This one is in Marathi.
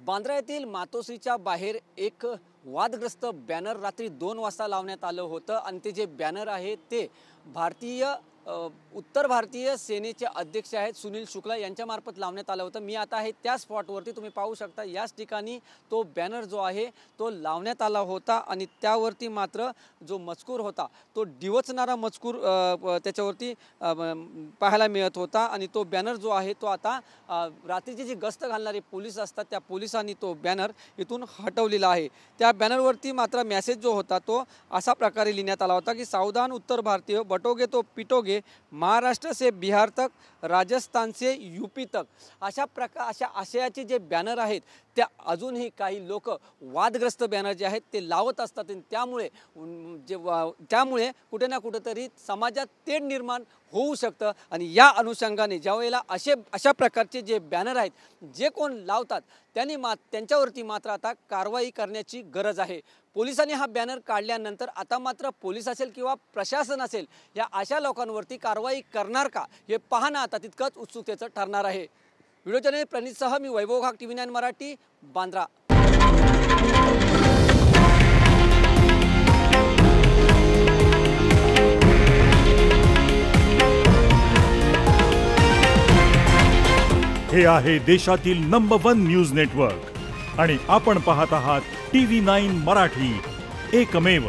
बांद्रा येथील मातोश्रीच्या बाहेर एक वादग्रस्त बॅनर रात्री 2 वाजता लावण्यात आलं होतं आणि ते जे बॅनर आहे ते उत्तर भारतीय सेनेचे अध्यक्ष आहेत सुनील शुक्ला यांच्यामार्फत लावण्यात आलं होतं। मी आता आहे त्या स्पॉटवरती, तुम्ही पाहू शकता याच ठिकाणी तो बॅनर जो आहे तो लावण्यात आला होता आणि त्यावरती मात्र जो मजकूर होता तो डिवचणारा मजकूर त्याच्यावरती पाहायला मिळत होता आणि तो बॅनर जो आहे तो आता रात्रीची जी गस्त घालणारे पोलीस असतात त्या पोलिसांनी तो बॅनर इथून हटवलेला आहे। त्या बॅनरवरती मात्र मेसेज जो होता तो अशा प्रकारे लिहिण्यात आला होता की सावधान उत्तर भारतीय, बटोगे तो पिटोगे, महाराष्ट्र से बिहार तक, राजस्थान से यूपी तक। अशा आशयाचे जे बॅनर आहेत त्या अजूनही काही लोक वादग्रस्त बॅनर जे आहेत ते लावत असतात आणि त्यामुळे कुठे ना कुठेतरी समाजात तेढ निर्माण होऊ शकतं आणि या अनुषंगाने ज्यावेळेला अशा प्रकारचे जे बॅनर आहेत जे कोण लावतात त्यांच्यावरती मात्र आता कारवाई करण्याची गरज आहे। पोलिसांनी हा बॅनर काढल्यानंतर आता मात्र पोलीस असेल किंवा प्रशासन असेल या अशा लोकांवरती कारवाई करणार का हे पाहणं आता तितकंच उत्सुकतेचं ठरणार आहे। व्हिडिओ जर्नलिस्ट प्रणितसह मी वैभव घाग, TV9 मराठी, बांद्रा। हे आहे देशातील नंबर 1 न्यूज नेटवर्क आणि आपण पाहत आहात TV9 मराठी, एकमेव।